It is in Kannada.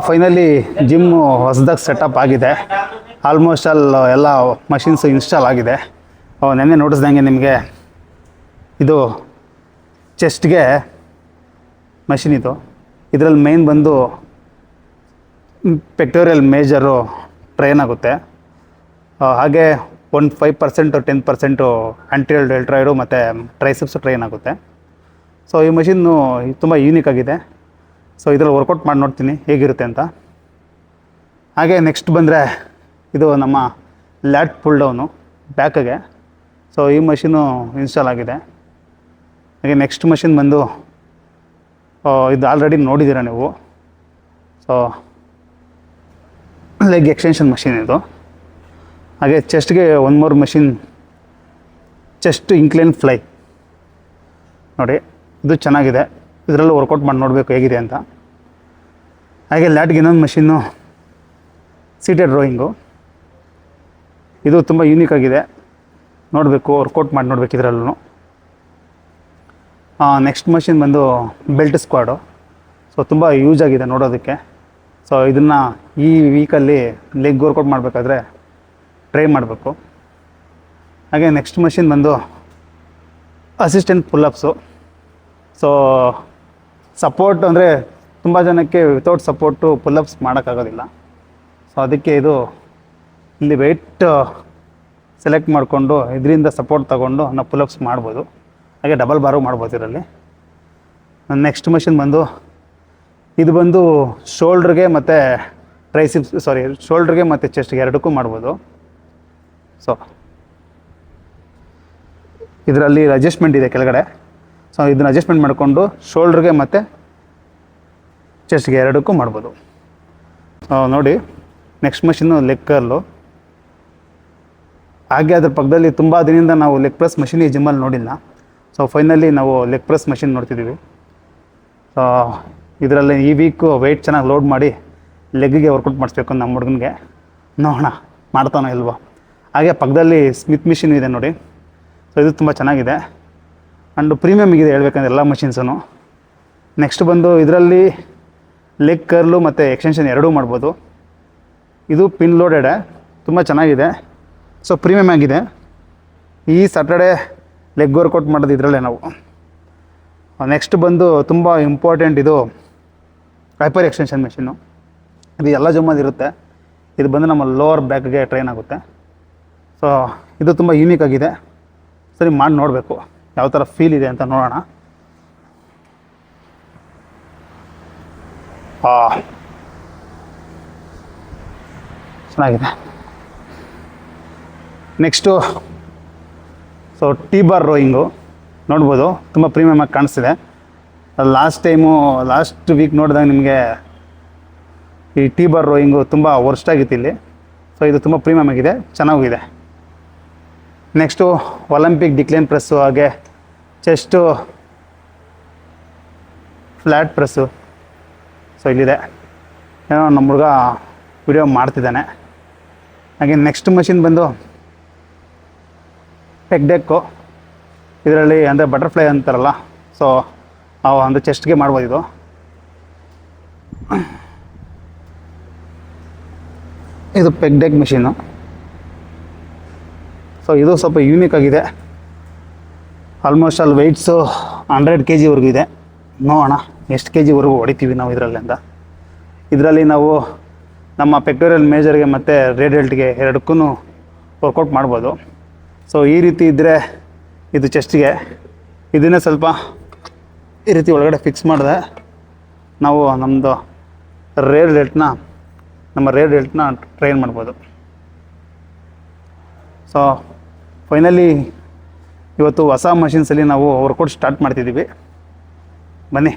ಫೈನಲಿ ಜಿಮ್ಮು ಹೊಸದಾಗಿ ಸೆಟಪ್ ಆಗಿದೆ. ಆಲ್ಮೋಸ್ಟ್ ಎಲ್ಲ ಮಷಿನ್ಸು ಇನ್ಸ್ಟಾಲ್ ಆಗಿದೆ. ನೆನ್ನೆ ನೋಡಿಸ್ದಂಗೆ ನಿಮಗೆ ಇದು ಚೆಸ್ಟ್ಗೆ ಮಷಿನ್ ಇದು. ಇದರಲ್ಲಿ ಮೇನ್ ಬಂದು ಪೆಕ್ಟೋರಿಯಲ್ ಮೇಜರು ಟ್ರೈನ್ ಆಗುತ್ತೆ. ಹಾಗೆ 5% 10% ಆಂಟಿರಿಯರ್ ಡೆಲ್ಟಾಯ್ಡು ಮತ್ತು ಟ್ರೈಸೆಪ್ಸ್ ಟ್ರೈನ್ ಆಗುತ್ತೆ. ಸೊ ಈ ಮಷಿನ್ನು ತುಂಬ ಯೂನಿಕ್ ಆಗಿದೆ. ಸೊ ಇದರಲ್ಲಿ ವರ್ಕೌಟ್ ಮಾಡಿ ನೋಡ್ತೀನಿ ಹೇಗಿರುತ್ತೆ ಅಂತ. ಹಾಗೆ ನೆಕ್ಸ್ಟ್ ಬಂದರೆ ಇದು ನಮ್ಮ ಲ್ಯಾಟ್ ಪುಲ್ ಡೌನು ಬ್ಯಾಕಿಗೆ. ಸೊ ಈ ಮಷಿನು ಇನ್ಸ್ಟಾಲ್ ಆಗಿದೆ. ಹಾಗೆ ನೆಕ್ಸ್ಟ್ ಮಷಿನ್ ಬಂದು ಇದು ಆಲ್ರೆಡಿ ನೋಡಿದ್ದೀರ ನೀವು. ಸೊ ಲೆಗ್ ಎಕ್ಸ್ಟೆನ್ಷನ್ ಮಷಿನ್ ಇದು. ಹಾಗೆ ಚೆಸ್ಟ್ಗೆ one more machine, chest incline fly ನೋಡಿ, ಇದು ಚೆನ್ನಾಗಿದೆ. ಇದರಲ್ಲೂ ವರ್ಕೌಟ್ ಮಾಡಿ ನೋಡಬೇಕು ಹೇಗಿದೆ ಅಂತ. ಹಾಗೆ ಲ್ಯಾಟ್ಗೆ ಇನ್ನೊಂದು ಮಷಿನ್ನು ಸೀಟೆಡ್ ರೋಯಿಂಗು. ಇದು ತುಂಬ ಯೂನಿಕ್ ಆಗಿದೆ, ನೋಡಬೇಕು, ವರ್ಕೌಟ್ ಮಾಡಿ ನೋಡಬೇಕು ಇದರಲ್ಲೂ. ನೆಕ್ಸ್ಟ್ ಮಷಿನ್ ಬಂದು ಬೆಲ್ಟ್ ಸ್ಕ್ವಾಡು. ಸೊ ತುಂಬ ಯೂಸ್ ಆಗಿದೆ ನೋಡೋದಕ್ಕೆ. ಸೊ ಇದನ್ನು ಈ ವೀಕಲ್ಲಿ ಲೆಗ್ ವರ್ಕೌಟ್ ಮಾಡಬೇಕಾದ್ರೆ ಟ್ರೈ ಮಾಡಬೇಕು. ಹಾಗೆ ನೆಕ್ಸ್ಟ್ ಮಷಿನ್ ಬಂದು ಅಸಿಸ್ಟೆಂಟ್ ಪುಲ್ಲಪ್ಸು. ಸೊ ಸಪೋರ್ಟ್ ಅಂದರೆ ತುಂಬ ಜನಕ್ಕೆ ವಿತೌಟ್ ಸಪೋರ್ಟು ಪುಲ್ಲಪ್ಸ್ ಮಾಡೋಕ್ಕಾಗೋದಿಲ್ಲ. ಸೊ ಅದಕ್ಕೆ ಇದು ಇಲ್ಲಿ ವೆಯ್ಟ್ ಸೆಲೆಕ್ಟ್ ಮಾಡಿಕೊಂಡು ಇದರಿಂದ ಸಪೋರ್ಟ್ ತಗೊಂಡು ನಾವು ಪುಲ್ಲಪ್ಸ್ ಮಾಡ್ಬೋದು. ಹಾಗೆ ಡಬಲ್ ಬಾರು ಮಾಡ್ಬೋದು ಇದರಲ್ಲಿ. ನೆಕ್ಸ್ಟ್ ಮಷಿನ್ ಬಂದು ಇದು ಬಂದು ಶೋಲ್ಡ್ರಿಗೆ ಮತ್ತು ಶೋಲ್ಡ್ರಿಗೆ ಮತ್ತು ಚೆಸ್ಟ್ಗೆ ಎರಡಕ್ಕೂ ಮಾಡ್ಬೋದು. ಸೊ ಇದರಲ್ಲಿ ಅಡ್ಜಸ್ಟ್ಮೆಂಟ್ ಇದೆ ಕೆಳಗಡೆ. ಸೊ ಇದನ್ನ ಅಡ್ಜಸ್ಟ್ಮೆಂಟ್ ಮಾಡಿಕೊಂಡು ಶೋಲ್ಡ್ರಿಗೆ ಮತ್ತು ಚೆಸ್ಟ್ಗೆ ಎರಡಕ್ಕೂ ಮಾಡ್ಬೋದು. ನೋಡಿ ನೆಕ್ಸ್ಟ್ ಮಷಿನ್ನು ಲೆಗ್ ಕರ್ಲು. ಹಾಗೆ ಅದ್ರ ಪಕ್ಕದಲ್ಲಿ ತುಂಬ ದಿನದಿಂದ ನಾವು ಲೆಗ್ ಪ್ರೆಸ್ ಮಷಿನ್ ಈ ಜಿಮ್ಮಲ್ಲಿ ನೋಡಿಲ್ಲ. ಸೊ ಫೈನಲಿ ನಾವು ಲೆಗ್ ಪ್ರೆಸ್ ಮಷಿನ್ ನೋಡ್ತಿದ್ದೀವಿ. ಸೊ ಇದರಲ್ಲಿ ಈ ವೀಕು ವೆಯ್ಟ್ ಚೆನ್ನಾಗಿ ಲೋಡ್ ಮಾಡಿ ಲೆಗ್ಗಿಗೆ ವರ್ಕೌಟ್ ಮಾಡಿಸ್ಬೇಕು ನಮ್ಮ ಹುಡುಗನಿಗೆ. ನೋಡೋಣ ಮಾಡ್ತಾನೋ ಇಲ್ವೋ. ಹಾಗೆ ಪಕ್ಕದಲ್ಲಿ ಸ್ಮಿತ್ ಮಿಷಿನ್ ಇದೆ ನೋಡಿ. ಸೊ ಇದು ತುಂಬ ಚೆನ್ನಾಗಿದೆ ಆ್ಯಂಡ್ ಪ್ರೀಮಿಯಮ್ ಇದೆ ಹೇಳ್ಬೇಕಂದ್ರೆ ಎಲ್ಲ ಮಷಿನ್ಸೂ. ನೆಕ್ಸ್ಟ್ ಬಂದು ಇದರಲ್ಲಿ ಲೆಗ್ ಕರ್ಲು ಮತ್ತು ಎಕ್ಸ್ಟೆನ್ಷನ್ ಎರಡೂ ಮಾಡ್ಬೋದು. ಇದು ಪಿನ್ ಲೋಡೆಡೆ, ತುಂಬ ಚೆನ್ನಾಗಿದೆ. ಸೊ ಪ್ರೀಮಿಯಮ್ ಆಗಿದೆ. ಈ ಸ್ಯಾಟರ್ಡೇ ಲೆಗ್ ವರ್ಕೌಟ್ ಮಾಡೋದು ಇದರಲ್ಲೇ ನಾವು. ನೆಕ್ಸ್ಟ್ ಬಂದು ತುಂಬ ಇಂಪಾರ್ಟೆಂಟ್, ಇದು ಹೈಪರ್ ಎಕ್ಸ್ಟೆನ್ಷನ್ ಮೆಷಿನ್ನು. ಇದು ಎಲ್ಲ ಜಿಮ್ಮಲ್ಲಿ ಇರುತ್ತೆ. ಇದು ಬಂದು ನಮ್ಮ ಲೋವರ್ ಬ್ಯಾಕ್ಗೆ ಟ್ರೈನ್ ಆಗುತ್ತೆ. ಸೊ ಇದು ತುಂಬ ಯೂನಿಕ್ ಆಗಿದೆ. ಸರಿ ಮಾಡಿ ನೋಡಬೇಕು ಯಾವ ಥರ ಫೀಲ್ ಇದೆ ಅಂತ ನೋಡೋಣ. ಚೆನ್ನಾಗಿದೆ. ನೆಕ್ಸ್ಟು ಸೊ ಟೀ ಬಾರ್ ರೋಯಿಂಗು ನೋಡ್ಬೋದು, ತುಂಬ ಪ್ರೀಮಿಯಮ್ ಆಗಿ ಕಾಣಿಸ್ತಿದೆ. ಲಾಸ್ಟ್ ವೀಕ್ ನೋಡಿದಾಗ ನಿಮಗೆ ಈ ಟೀ ಬಾರ್ ರೋಯಿಂಗು ತುಂಬ ವರ್ಸ್ಟ್ ಆಗಿತ್ತು ಇಲ್ಲಿ. ಸೊ ಇದು ತುಂಬ ಪ್ರೀಮಿಯಮ್ ಆಗಿದೆ, ಚೆನ್ನಾಗಿದೆ. ನೆಕ್ಸ್ಟು ಒಲಿಂಪಿಕ್ ಡಿಕ್ಲೈನ್ ಪ್ರೆಸ್ಸು, ಹಾಗೆ ಚೆಸ್ಟು ಫ್ಲ್ಯಾಟ್ ಪ್ರೆಸ್ಸು. ಸೊ ಇಲ್ಲಿದೆ, ಏನೋ ನಮ್ಮ ಹುಡುಗ ವಿಡಿಯೋ ಮಾಡ್ತಿದ್ದಾನೆ. ಹಾಗೆ ನೆಕ್ಸ್ಟ್ ಮಷಿನ್ ಬಂದು ಪೆಗ್ ಡೆಕ್ಕು. ಇದರಲ್ಲಿ ಅಂದರೆ ಬಟರ್ಫ್ಲೈ ಅಂತಾರಲ್ಲ, ಸೊ ಅವು ಅಂದರೆ ಚೆಸ್ಟ್ಗೆ ಮಾಡ್ಬೋದು ಇದು. ಇದು ಪೆಗ್ ಡೆಕ್ ಮಿಷಿನ್ನು. ಸೊ ಇದು ಸ್ವಲ್ಪ ಯೂನಿಕ್ ಆಗಿದೆ. ಆಲ್ಮೋಸ್ಟ್ ವೆಯ್ಟ್ಸು 100 kg ಇದೆ. ನೋಡೋಣ ಎಷ್ಟು kg ಹೊಡಿತೀವಿ ನಾವು ಇದರಲ್ಲಿ ಅಂತ. ಇದರಲ್ಲಿ ನಾವು ನಮ್ಮ ಪೆಕ್ಟೋರಿಯಲ್ ಮೇಜರ್ಗೆ ಮತ್ತು ರೇಡಿಯಲ್ಟ್ಗೆ ಎರಡಕ್ಕೂ ವರ್ಕೌಟ್ ಮಾಡ್ಬೋದು. ಸೊ ಈ ರೀತಿ ಇದ್ದರೆ ಇದು ಚೆಸ್ಟ್ಗೆ, ಇದನ್ನೇ ಸ್ವಲ್ಪ ಈ ರೀತಿ ಒಳಗಡೆ ಫಿಕ್ಸ್ ಮಾಡಿದೆ ನಾವು ನಮ್ಮದು ರೇಡಿಯಲ್ಟ್ನ ಟ್ರೈನ್ ಮಾಡ್ಬೋದು. ಸೊ ಫೈನಲಿ ಇವತ್ತು ಹೊಸ ಮಷಿನ್ಸಲ್ಲಿ ನಾವು ವರ್ಕೌಟ್ ಸ್ಟಾರ್ಟ್ ಮಾಡ್ತಿದ್ದೀವಿ. ಬನ್ನಿ.